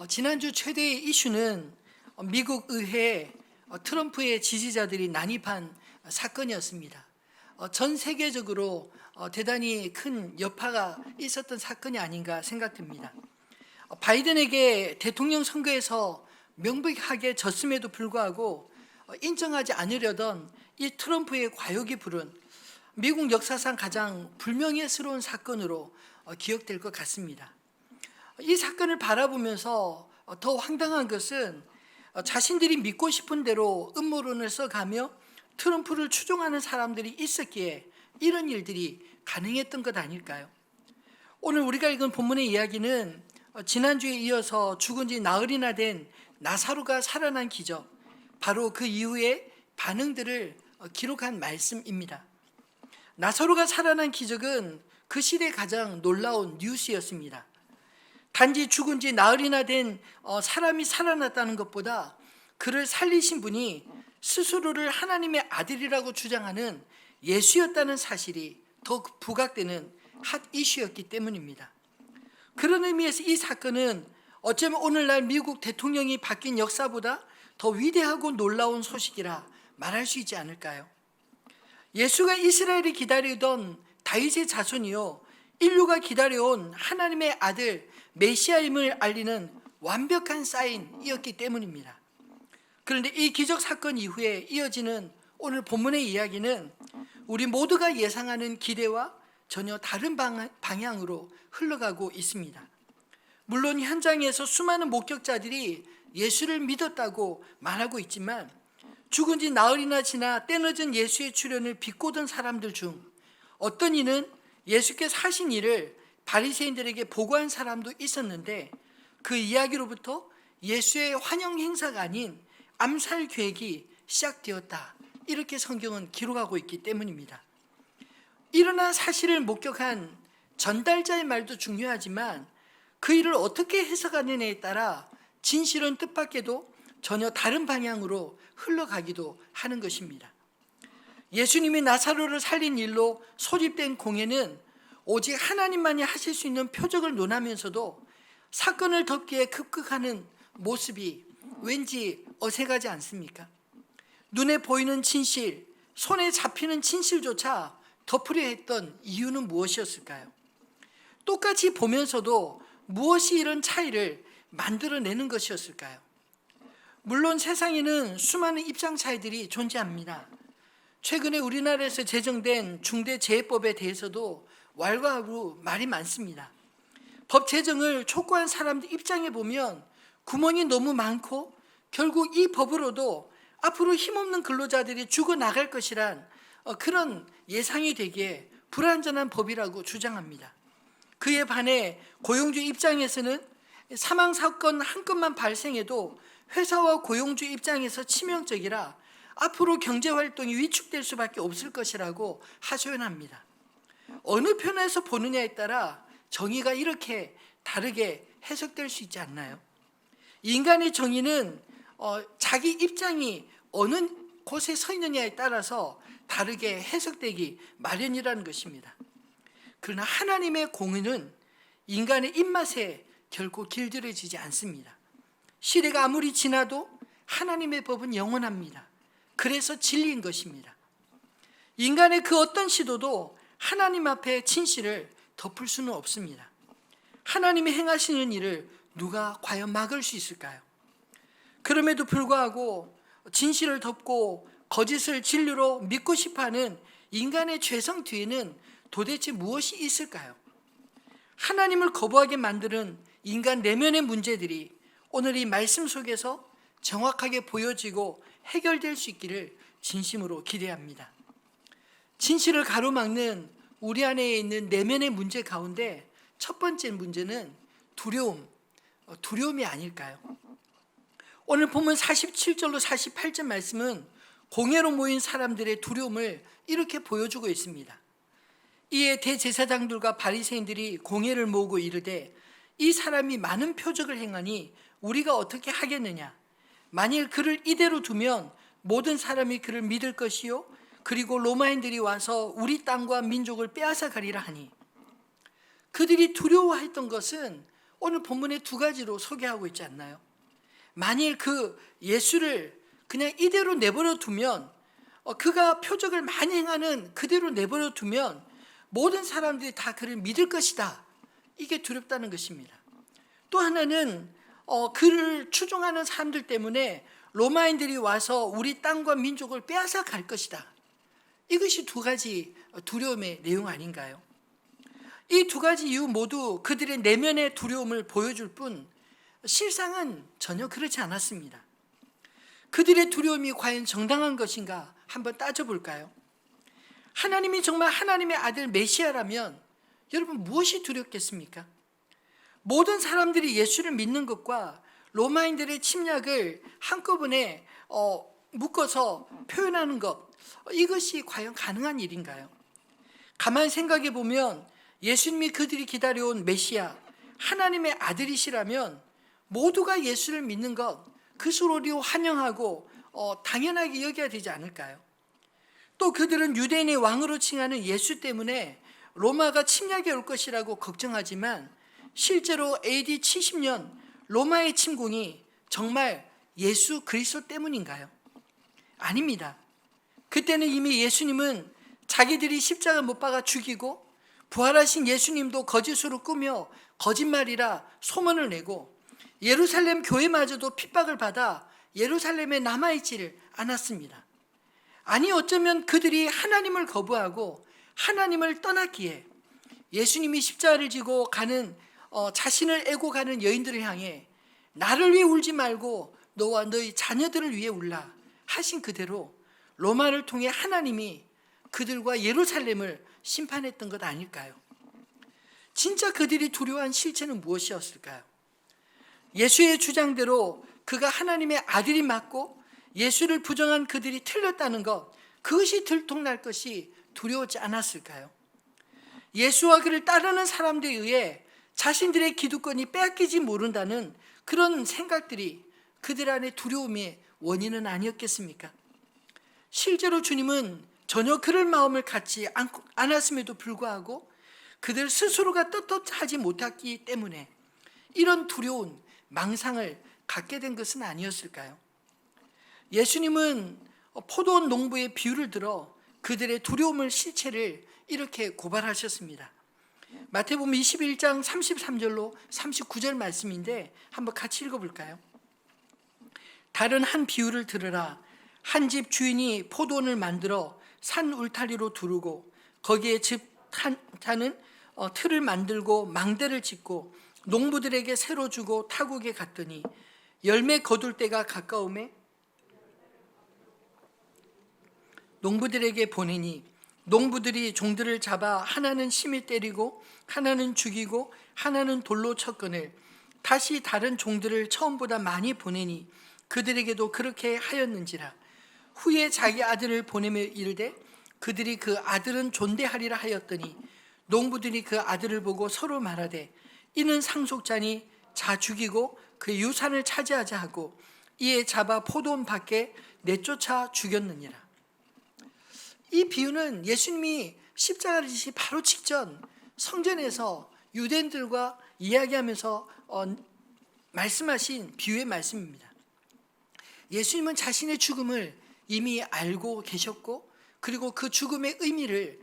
지난주 최대의 이슈는 미국 의회에 트럼프의 지지자들이 난입한 사건이었습니다. 전 세계적으로 대단히 큰 여파가 있었던 사건이 아닌가 생각됩니다. 바이든에게 대통령 선거에서 명백하게 졌음에도 불구하고 인정하지 않으려던 이 트럼프의 과욕이 부른 미국 역사상 가장 불명예스러운 사건으로 기억될 것 같습니다. 이 사건을 바라보면서 더 황당한 것은 자신들이 믿고 싶은 대로 음모론을 써가며 트럼프를 추종하는 사람들이 있었기에 이런 일들이 가능했던 것 아닐까요? 오늘 우리가 읽은 본문의 이야기는 지난주에 이어서 죽은 지 나흘이나 된 나사로가 살아난 기적, 바로 그 이후의 반응들을 기록한 말씀입니다. 나사로가 살아난 기적은 그 시대 가장 놀라운 뉴스였습니다. 단지 죽은 지 나흘이나 된 사람이 살아났다는 것보다 그를 살리신 분이 스스로를 하나님의 아들이라고 주장하는 예수였다는 사실이 더 부각되는 핫 이슈였기 때문입니다. 그런 의미에서 이 사건은 어쩌면 오늘날 미국 대통령이 바뀐 역사보다 더 위대하고 놀라운 소식이라 말할 수 있지 않을까요? 예수가 이스라엘이 기다리던 다윗의 자손이요, 인류가 기다려온 하나님의 아들 메시아임을 알리는 완벽한 사인이었기 때문입니다. 그런데 이 기적 사건 이후에 이어지는 오늘 본문의 이야기는 우리 모두가 예상하는 기대와 전혀 다른 방향으로 흘러가고 있습니다. 물론 현장에서 수많은 목격자들이 예수를 믿었다고 말하고 있지만 죽은 지 나흘이나 지나 때늦은 예수의 출현을 비꼬던 사람들 중 어떤 이는 예수께서 하신 일을 바리새인들에게 보고한 사람도 있었는데 그 이야기로부터 예수의 환영 행사가 아닌 암살 계획이 시작되었다, 이렇게 성경은 기록하고 있기 때문입니다. 일어난 사실을 목격한 전달자의 말도 중요하지만 그 일을 어떻게 해석하느냐에 따라 진실은 뜻밖에도 전혀 다른 방향으로 흘러가기도 하는 것입니다. 예수님이 나사로를 살린 일로 소집된 공회는 오직 하나님만이 하실 수 있는 표적을 논하면서도 사건을 덮기에 급급하는 모습이 왠지 어색하지 않습니까? 눈에 보이는 진실, 손에 잡히는 진실조차 덮으려 했던 이유는 무엇이었을까요? 똑같이 보면서도 무엇이 이런 차이를 만들어내는 것이었을까요? 물론 세상에는 수많은 입장 차이들이 존재합니다. 최근에 우리나라에서 제정된 중대재해법에 대해서도 왈가왈부 말이 많습니다. 법 제정을 촉구한 사람들 입장에 보면 구멍이 너무 많고 결국 이 법으로도 앞으로 힘없는 근로자들이 죽어나갈 것이란 그런 예상이 되기에 불완전한 법이라고 주장합니다. 그에 반해 고용주 입장에서는 사망사건 한 건만 발생해도 회사와 고용주 입장에서 치명적이라 앞으로 경제활동이 위축될 수밖에 없을 것이라고 하소연합니다. 어느 편에서 보느냐에 따라 정의가 이렇게 다르게 해석될 수 있지 않나요? 인간의 정의는 자기 입장이 어느 곳에 서 있느냐에 따라서 다르게 해석되기 마련이라는 것입니다. 그러나 하나님의 공의는 인간의 입맛에 결코 길들여지지 않습니다. 시대가 아무리 지나도 하나님의 법은 영원합니다. 그래서 진리인 것입니다. 인간의 그 어떤 시도도 하나님 앞에 진실을 덮을 수는 없습니다. 하나님이 행하시는 일을 누가 과연 막을 수 있을까요? 그럼에도 불구하고 진실을 덮고 거짓을 진리로 믿고 싶어하는 인간의 죄성 뒤에는 도대체 무엇이 있을까요? 하나님을 거부하게 만드는 인간 내면의 문제들이 오늘 이 말씀 속에서 정확하게 보여지고 해결될 수 있기를 진심으로 기대합니다. 진실을 가로막는 우리 안에 있는 내면의 문제 가운데 첫 번째 문제는 두려움이 아닐까요? 오늘 본문 47절로 48절 말씀은 공회로 모인 사람들의 두려움을 이렇게 보여주고 있습니다. 이에 대제사장들과 바리새인들이 공회를 모으고 이르되 이 사람이 많은 표적을 행하니 우리가 어떻게 하겠느냐? 만일 그를 이대로 두면 모든 사람이 그를 믿을 것이요 그리고 로마인들이 와서 우리 땅과 민족을 빼앗아 가리라 하니, 그들이 두려워했던 것은 오늘 본문의 두 가지로 소개하고 있지 않나요? 만일 그 예수를 그냥 이대로 내버려 두면, 그가 표적을 많이 행하는 그대로 내버려 두면 모든 사람들이 다 그를 믿을 것이다. 이게 두렵다는 것입니다. 또 하나는 그를 추종하는 사람들 때문에 로마인들이 와서 우리 땅과 민족을 빼앗아 갈 것이다. 이것이 두 가지 두려움의 내용 아닌가요? 이 두 가지 이유 모두 그들의 내면의 두려움을 보여줄 뿐 실상은 전혀 그렇지 않았습니다. 그들의 두려움이 과연 정당한 것인가 한번 따져볼까요? 하나님이 정말 하나님의 아들 메시아라면 여러분 무엇이 두렵겠습니까? 모든 사람들이 예수를 믿는 것과 로마인들의 침략을 한꺼번에 묶어서 표현하는 것, 이것이 과연 가능한 일인가요? 가만히 생각해 보면 예수님이 그들이 기다려온 메시아, 하나님의 아들이시라면 모두가 예수를 믿는 것, 그 소리로 환영하고 당연하게 여겨야 되지 않을까요? 또 그들은 유대인의 왕으로 칭하는 예수 때문에 로마가 침략해 올 것이라고 걱정하지만 실제로 AD 70년 로마의 침공이 정말 예수 그리스도 때문인가요? 아닙니다. 그때는 이미 예수님은 자기들이 십자가 못 박아 죽이고 부활하신 예수님도 거짓으로 꾸며 거짓말이라 소문을 내고 예루살렘 교회마저도 핍박을 받아 예루살렘에 남아있지를 않았습니다. 아니 어쩌면 그들이 하나님을 거부하고 하나님을 떠났기에 예수님이 십자가를 지고 가는 자신을 애고 가는 여인들을 향해 나를 위해 울지 말고 너와 너희 자녀들을 위해 울라 하신 그대로 로마를 통해 하나님이 그들과 예루살렘을 심판했던 것 아닐까요? 진짜 그들이 두려워한 실체는 무엇이었을까요? 예수의 주장대로 그가 하나님의 아들이 맞고 예수를 부정한 그들이 틀렸다는 것, 그것이 들통날 것이 두려웠지 않았을까요? 예수와 그를 따르는 사람들에 의해 자신들의 기득권이 빼앗기지 모른다는 그런 생각들이 그들 안에 두려움의 원인은 아니었겠습니까? 실제로 주님은 전혀 그럴 마음을 갖지 않았음에도 불구하고 그들 스스로가 떳떳하지 못했기 때문에 이런 두려운 망상을 갖게 된 것은 아니었을까요? 예수님은 포도원 농부의 비유를 들어 그들의 두려움을 실체를 이렇게 고발하셨습니다. 마태복음 21장 33절로 39절 말씀인데 한번 같이 읽어볼까요? 다른 한 비유를 들으라. 한 집 주인이 포도원을 만들어 산 울타리로 두르고 거기에 집 타는 틀을 만들고 망대를 짓고 농부들에게 새로 주고 타국에 갔더니 열매 거둘 때가 가까움에 농부들에게 보내니 농부들이 종들을 잡아 하나는 심히 때리고 하나는 죽이고 하나는 돌로 쳤거늘 다시 다른 종들을 처음보다 많이 보내니 그들에게도 그렇게 하였는지라. 후에 자기 아들을 보내며 이르되 그들이 그 아들은 존대하리라 하였더니 농부들이 그 아들을 보고 서로 말하되 이는 상속자니 자 죽이고 그 유산을 차지하자 하고 이에 잡아 포도원 밖에 내쫓아 죽였느니라. 이 비유는 예수님이 십자가를 지시 바로 직전 성전에서 유대인들과 이야기하면서 말씀하신 비유의 말씀입니다. 예수님은 자신의 죽음을 이미 알고 계셨고 그리고 그 죽음의 의미를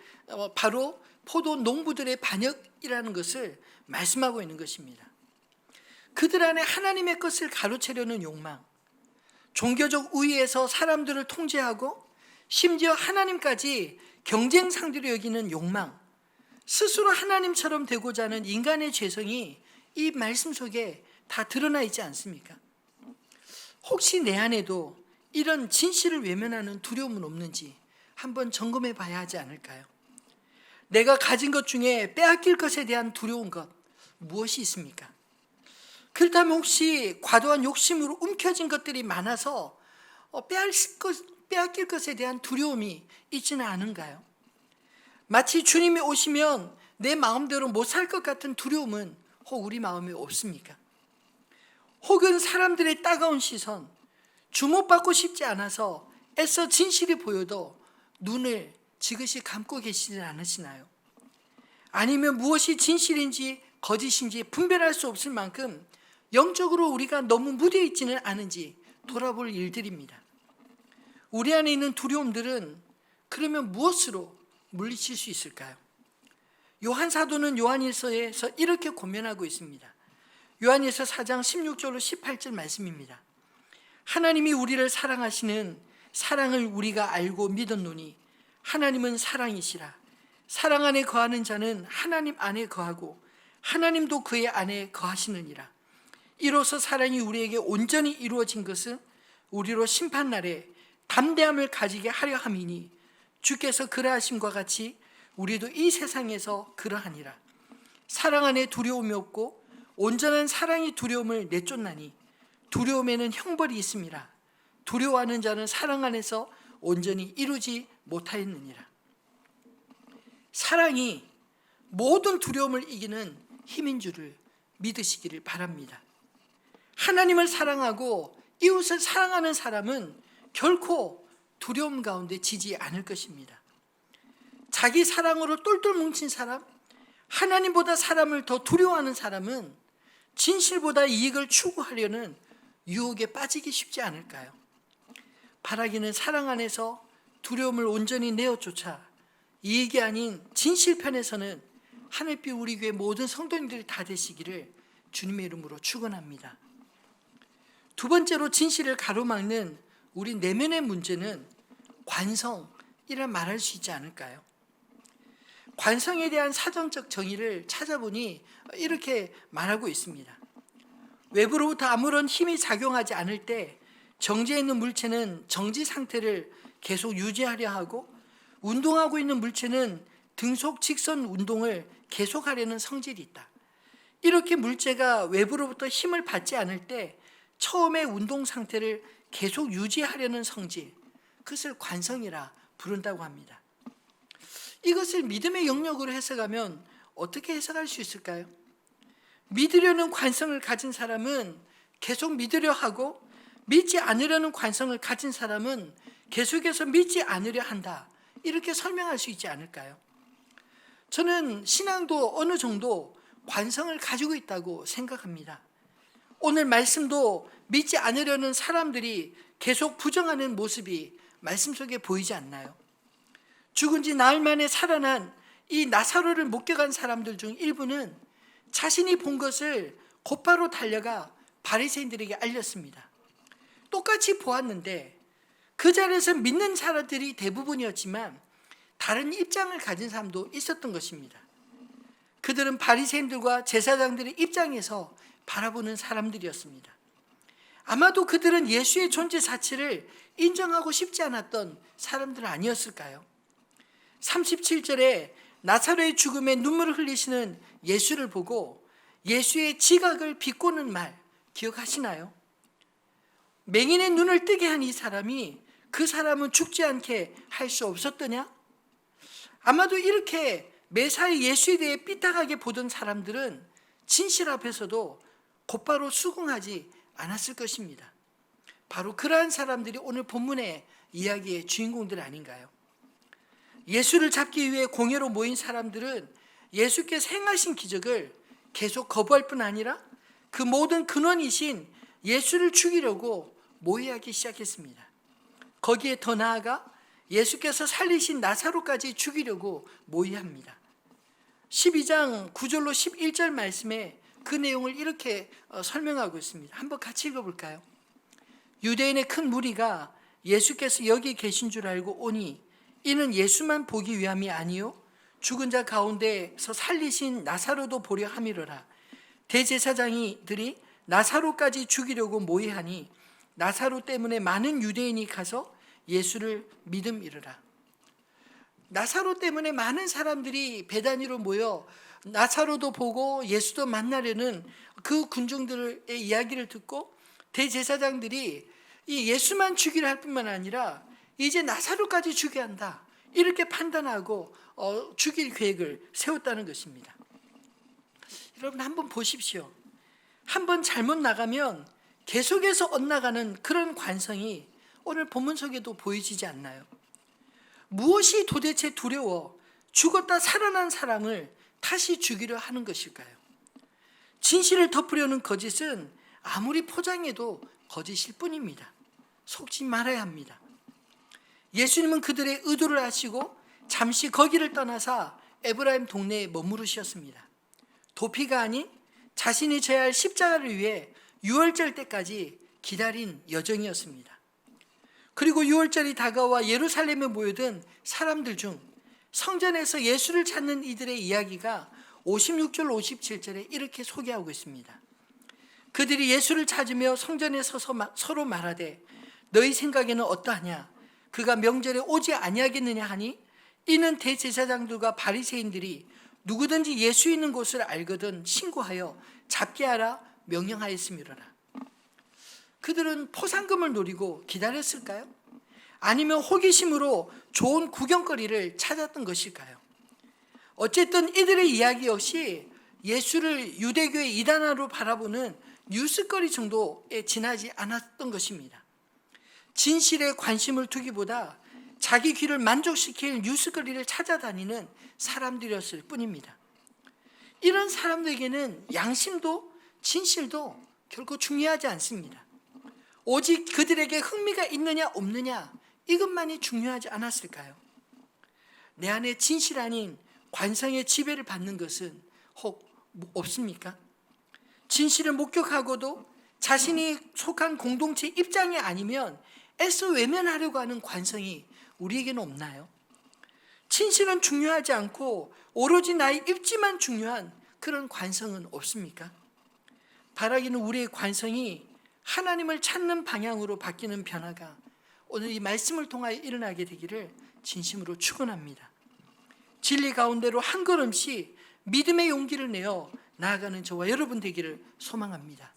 바로 포도 농부들의 반역이라는 것을 말씀하고 있는 것입니다. 그들 안에 하나님의 것을 가로채려는 욕망, 종교적 우위에서 사람들을 통제하고 심지어 하나님까지 경쟁 상대로 여기는 욕망, 스스로 하나님처럼 되고자 하는 인간의 죄성이 이 말씀 속에 다 드러나 있지 않습니까? 혹시 내 안에도 이런 진실을 외면하는 두려움은 없는지 한번 점검해 봐야 하지 않을까요? 내가 가진 것 중에 빼앗길 것에 대한 두려운 것 무엇이 있습니까? 그렇다면 혹시 과도한 욕심으로 움켜진 것들이 많아서 빼앗길 것에 대한 두려움이 있지는 않은가요? 마치 주님이 오시면 내 마음대로 못 살 것 같은 두려움은 혹 우리 마음에 없습니까? 혹은 사람들의 따가운 시선, 주목받고 싶지 않아서 애써 진실이 보여도 눈을 지그시 감고 계시지 않으시나요? 아니면 무엇이 진실인지 거짓인지 분별할 수 없을 만큼 영적으로 우리가 너무 무뎌 있지는 않은지 돌아볼 일들입니다. 우리 안에 있는 두려움들은 그러면 무엇으로 물리칠 수 있을까요? 요한 사도는 요한일서에서 이렇게 고면하고 있습니다. 요한일서 4장 16절로 18절 말씀입니다. 하나님이 우리를 사랑하시는 사랑을 우리가 알고 믿었노니 하나님은 사랑이시라. 사랑 안에 거하는 자는 하나님 안에 거하고 하나님도 그의 안에 거하시느니라. 이로써 사랑이 우리에게 온전히 이루어진 것은 우리로 심판날에 담대함을 가지게 하려 함이니 주께서 그러하심과 같이 우리도 이 세상에서 그러하니라. 사랑 안에 두려움이 없고 온전한 사랑이 두려움을 내쫓나니 두려움에는 형벌이 있음이라. 두려워하는 자는 사랑 안에서 온전히 이루지 못하였느니라. 사랑이 모든 두려움을 이기는 힘인 줄을 믿으시기를 바랍니다. 하나님을 사랑하고 이웃을 사랑하는 사람은 결코 두려움 가운데 지지 않을 것입니다. 자기 사랑으로 똘똘 뭉친 사람, 하나님보다 사람을 더 두려워하는 사람은 진실보다 이익을 추구하려는 유혹에 빠지기 쉽지 않을까요? 바라기는 사랑 안에서 두려움을 온전히 내어쫓아 이익이 아닌 진실 편에서는 하늘빛 우리 교회 모든 성도님들이 다 되시기를 주님의 이름으로 축원합니다. 두 번째로 진실을 가로막는 우리 내면의 문제는 관성이라 말할 수 있지 않을까요? 관성에 대한 사전적 정의를 찾아보니 이렇게 말하고 있습니다. 외부로부터 아무런 힘이 작용하지 않을 때 정지해 있는 물체는 정지 상태를 계속 유지하려 하고 운동하고 있는 물체는 등속 직선 운동을 계속하려는 성질이 있다. 이렇게 물체가 외부로부터 힘을 받지 않을 때 처음의 운동 상태를 계속 유지하려는 성질, 그것을 관성이라 부른다고 합니다. 이것을 믿음의 영역으로 해석하면 어떻게 해석할 수 있을까요? 믿으려는 관성을 가진 사람은 계속 믿으려 하고 믿지 않으려는 관성을 가진 사람은 계속해서 믿지 않으려 한다. 이렇게 설명할 수 있지 않을까요? 저는 신앙도 어느 정도 관성을 가지고 있다고 생각합니다. 오늘 말씀도 믿지 않으려는 사람들이 계속 부정하는 모습이 말씀 속에 보이지 않나요? 죽은 지 나흘 만에 살아난 이 나사로를 목격한 사람들 중 일부는 자신이 본 것을 곧바로 달려가 바리새인들에게 알렸습니다. 똑같이 보았는데 그 자리에서 믿는 사람들이 대부분이었지만 다른 입장을 가진 사람도 있었던 것입니다. 그들은 바리새인들과 제사장들의 입장에서 바라보는 사람들이었습니다. 아마도 그들은 예수의 존재 자체를 인정하고 싶지 않았던 사람들은 아니었을까요? 37절에 나사로의 죽음에 눈물을 흘리시는 예수를 보고 예수의 지각을 비꼬는 말 기억하시나요? 맹인의 눈을 뜨게 한 이 사람이 그 사람은 죽지 않게 할 수 없었더냐? 아마도 이렇게 매사에 예수에 대해 삐딱하게 보던 사람들은 진실 앞에서도 곧바로 수긍하지 않았을 것입니다. 바로 그러한 사람들이 오늘 본문의 이야기의 주인공들 아닌가요? 예수를 잡기 위해 공회로 모인 사람들은 예수께서 행하신 기적을 계속 거부할 뿐 아니라 그 모든 근원이신 예수를 죽이려고 모의하기 시작했습니다. 거기에 더 나아가 예수께서 살리신 나사로까지 죽이려고 모의합니다. 12장 9절로 11절 말씀에 그 내용을 이렇게 설명하고 있습니다. 한번 같이 읽어볼까요? 유대인의 큰 무리가 예수께서 여기 계신 줄 알고 오니 이는 예수만 보기 위함이 아니요 죽은 자 가운데서 살리신 나사로도 보려 함이로라. 대제사장이들이 나사로까지 죽이려고 모의하니 나사로 때문에 많은 유대인이 가서 예수를 믿음이르라. 나사로 때문에 많은 사람들이 베다니로 모여 나사로도 보고 예수도 만나려는 그 군중들의 이야기를 듣고 대제사장들이 이 예수만 죽이려 할 뿐만 아니라 이제 나사로까지 죽여야 한다. 이렇게 판단하고 죽일 계획을 세웠다는 것입니다. 여러분 한번 보십시오. 한번 잘못 나가면 계속해서 엇나가는 그런 관성이 오늘 본문 속에도 보여지지 않나요? 무엇이 도대체 두려워 죽었다 살아난 사람을 다시 죽이려 하는 것일까요? 진실을 덮으려는 거짓은 아무리 포장해도 거짓일 뿐입니다. 속지 말아야 합니다. 예수님은 그들의 의도를 아시고 잠시 거기를 떠나사 에브라임 동네에 머무르셨습니다. 도피가 아닌 자신이 져야 할 십자가를 위해 유월절 때까지 기다린 여정이었습니다. 그리고 유월절이 다가와 예루살렘에 모여든 사람들 중 성전에서 예수를 찾는 이들의 이야기가 56절 57절에 이렇게 소개하고 있습니다. 그들이 예수를 찾으며 성전에 서서 서로 말하되 너희 생각에는 어떠하냐? 그가 명절에 오지 아니하겠느냐 하니 이는 대제사장들과 바리새인들이 누구든지 예수 있는 곳을 알거든 신고하여 잡게 하라 명령하였음이로라. 그들은 포상금을 노리고 기다렸을까요? 아니면 호기심으로 좋은 구경거리를 찾았던 것일까요? 어쨌든 이들의 이야기 역시 예수를 유대교의 이단화로 바라보는 뉴스거리 정도에 지나지 않았던 것입니다. 진실에 관심을 두기보다 자기 귀를 만족시킬 뉴스거리를 찾아다니는 사람들이었을 뿐입니다. 이런 사람들에게는 양심도 진실도 결코 중요하지 않습니다. 오직 그들에게 흥미가 있느냐 없느냐 이것만이 중요하지 않았을까요? 내 안에 진실 아닌 관성의 지배를 받는 것은 혹 없습니까? 진실을 목격하고도 자신이 속한 공동체 입장이 아니면 애써 외면하려고 하는 관성이 우리에게는 없나요? 진실은 중요하지 않고 오로지 나의 입지만 중요한 그런 관성은 없습니까? 바라기는 우리의 관성이 하나님을 찾는 방향으로 바뀌는 변화가 오늘 이 말씀을 통하여 일어나게 되기를 진심으로 축원합니다. 진리 가운데로 한 걸음씩 믿음의 용기를 내어 나아가는 저와 여러분 되기를 소망합니다.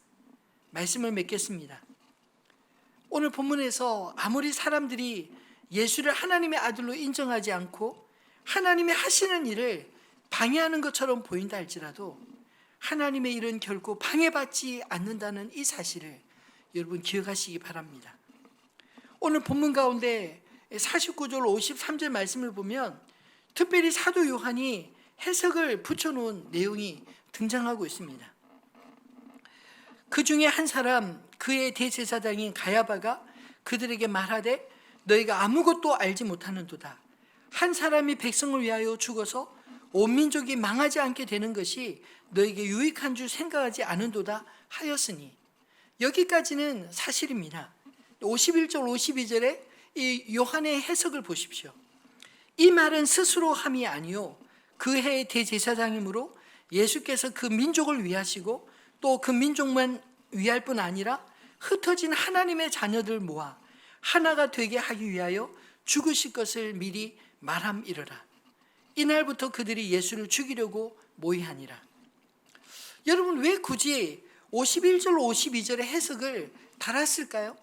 말씀을 맺겠습니다. 오늘 본문에서 아무리 사람들이 예수를 하나님의 아들로 인정하지 않고 하나님이 하시는 일을 방해하는 것처럼 보인다 할지라도 하나님의 일은 결코 방해받지 않는다는 이 사실을 여러분 기억하시기 바랍니다. 오늘 본문 가운데 49절 53절 말씀을 보면 특별히 사도 요한이 해석을 붙여놓은 내용이 등장하고 있습니다. 그 중에 한 사람 그의 대제사장인 가야바가 그들에게 말하되 너희가 아무것도 알지 못하는도다. 한 사람이 백성을 위하여 죽어서 온 민족이 망하지 않게 되는 것이 너에게 유익한 줄 생각하지 않은도다 하였으니 여기까지는 사실입니다. 51절 52절에 이 요한의 해석을 보십시오. 이 말은 스스로 함이 아니요 그 해의 대제사장이므로 예수께서 그 민족을 위하시고 또 그 민족만 위할 뿐 아니라 흩어진 하나님의 자녀들 모아 하나가 되게 하기 위하여 죽으실 것을 미리 말함이러라. 이날부터 그들이 예수를 죽이려고 모의하니라. 여러분 왜 굳이 51절 52절의 해석을 달았을까요?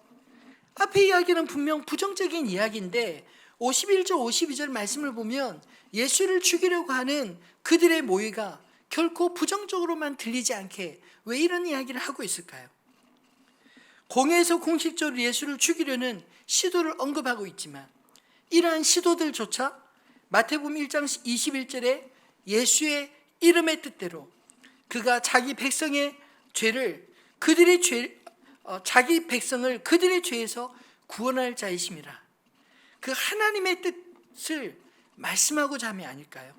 앞에 이야기는 분명 부정적인 이야기인데 51절 52절 말씀을 보면 예수를 죽이려고 하는 그들의 모의가 결코 부정적으로만 들리지 않게 왜 이런 이야기를 하고 있을까요? 공회에서 공식적으로 예수를 죽이려는 시도를 언급하고 있지만 이러한 시도들조차 마태복음 1장 21절에 예수의 이름의 뜻대로 그가 자기 백성의 죄를 자기 백성을 그들의 죄에서 구원할 자이심이라. 그 하나님의 뜻을 말씀하고자 함이 아닐까요?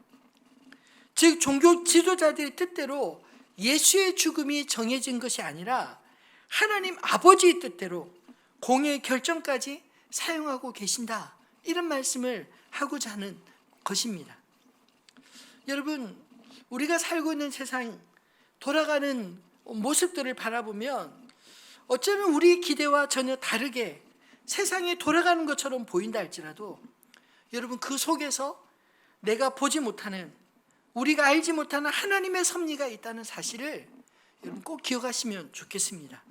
즉 종교 지도자들의 뜻대로 예수의 죽음이 정해진 것이 아니라 하나님 아버지의 뜻대로 공의 결정까지 사용하고 계신다. 이런 말씀을 하고자 하는 것입니다. 여러분, 우리가 살고 있는 세상 돌아가는 모습들을 바라보면 어쩌면 우리 기대와 전혀 다르게 세상이 돌아가는 것처럼 보인다 할지라도 여러분 그 속에서 내가 보지 못하는 우리가 알지 못하는 하나님의 섭리가 있다는 사실을 여러분 꼭 기억하시면 좋겠습니다.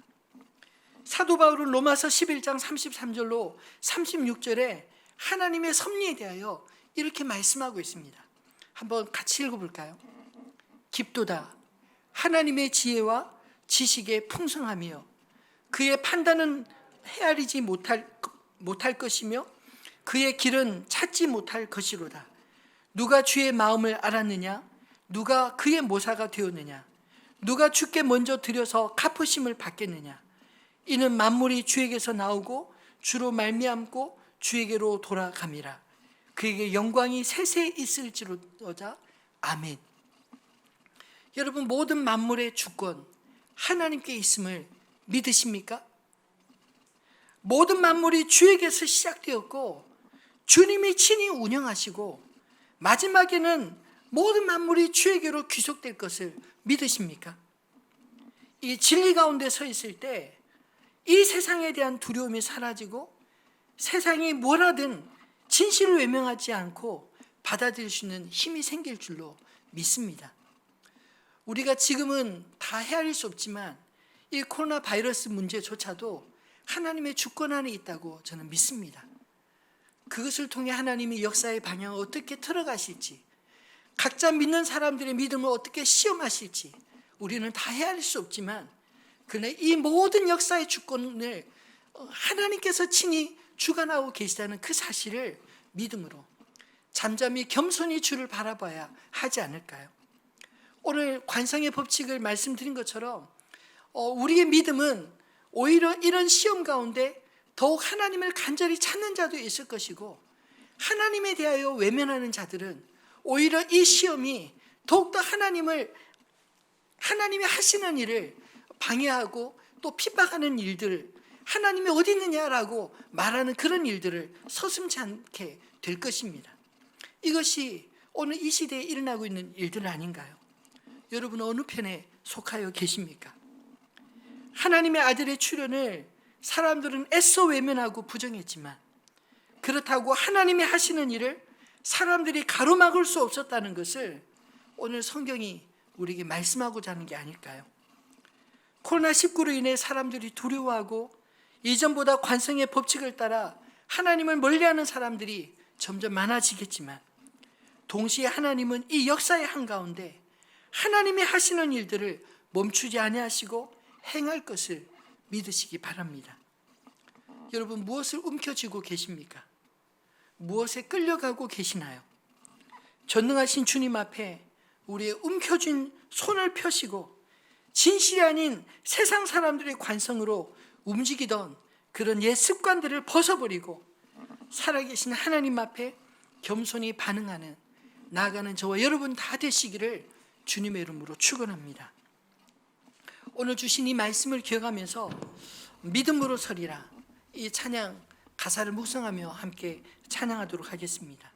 사도 바울은 로마서 11장 33절로 36절에 하나님의 섭리에 대하여 이렇게 말씀하고 있습니다. 한번 같이 읽어볼까요? 깊도다 하나님의 지혜와 지식의 풍성하며 그의 판단은 헤아리지 못할 것이며 그의 길은 찾지 못할 것이로다. 누가 주의 마음을 알았느냐? 누가 그의 모사가 되었느냐? 누가 주께 먼저 드려서 갚으심을 받겠느냐? 이는 만물이 주에게서 나오고 주로 말미암고 주에게로 돌아감이라. 그에게 영광이 세세 있을지로자. 아멘. 여러분, 모든 만물의 주권 하나님께 있음을 믿으십니까? 모든 만물이 주에게서 시작되었고 주님이 친히 운영하시고 마지막에는 모든 만물이 주에게로 귀속될 것을 믿으십니까? 이 진리 가운데 서 있을 때 이 세상에 대한 두려움이 사라지고 세상이 뭐라든 진실을 외면하지 않고 받아들일 수 있는 힘이 생길 줄로 믿습니다. 우리가 지금은 다 헤아릴 수 없지만 이 코로나 바이러스 문제조차도 하나님의 주권 안에 있다고 저는 믿습니다. 그것을 통해 하나님이 역사의 방향을 어떻게 틀어가실지, 각자 믿는 사람들의 믿음을 어떻게 시험하실지 우리는 다 헤아릴 수 없지만, 그러나 이 모든 역사의 주권을 하나님께서 친히 주관하고 계시다는 그 사실을 믿음으로 잠잠히 겸손히 주를 바라봐야 하지 않을까요? 오늘 관성의 법칙을 말씀드린 것처럼 우리의 믿음은 오히려 이런 시험 가운데 더욱 하나님을 간절히 찾는 자도 있을 것이고, 하나님에 대하여 외면하는 자들은 오히려 이 시험이 더욱더 하나님이 하시는 일을 방해하고 또 핍박하는 일들을, 하나님이 어디 있느냐라고 말하는 그런 일들을 서슴지 않게 될 것입니다. 이것이 오늘 이 시대에 일어나고 있는 일들 아닌가요? 여러분, 어느 편에 속하여 계십니까? 하나님의 아들의 출현을 사람들은 애써 외면하고 부정했지만, 그렇다고 하나님이 하시는 일을 사람들이 가로막을 수 없었다는 것을 오늘 성경이 우리에게 말씀하고자 하는 게 아닐까요? 코로나19로 인해 사람들이 두려워하고 이전보다 관성의 법칙을 따라 하나님을 멀리하는 사람들이 점점 많아지겠지만, 동시에 하나님은 이 역사의 한가운데 하나님이 하시는 일들을 멈추지 아니하시고 행할 것을 믿으시기 바랍니다. 여러분, 무엇을 움켜쥐고 계십니까? 무엇에 끌려가고 계시나요? 전능하신 주님 앞에 우리의 움켜쥔 손을 펴시고 진실이 아닌 세상 사람들의 관성으로 움직이던 그런 옛 습관들을 벗어버리고 살아계신 하나님 앞에 겸손히 반응하는, 나아가는 저와 여러분 다 되시기를 주님의 이름으로 축원합니다. 오늘 주신 이 말씀을 기억하면서 믿음으로 서리라, 이 찬양 가사를 묵상하며 함께 찬양하도록 하겠습니다.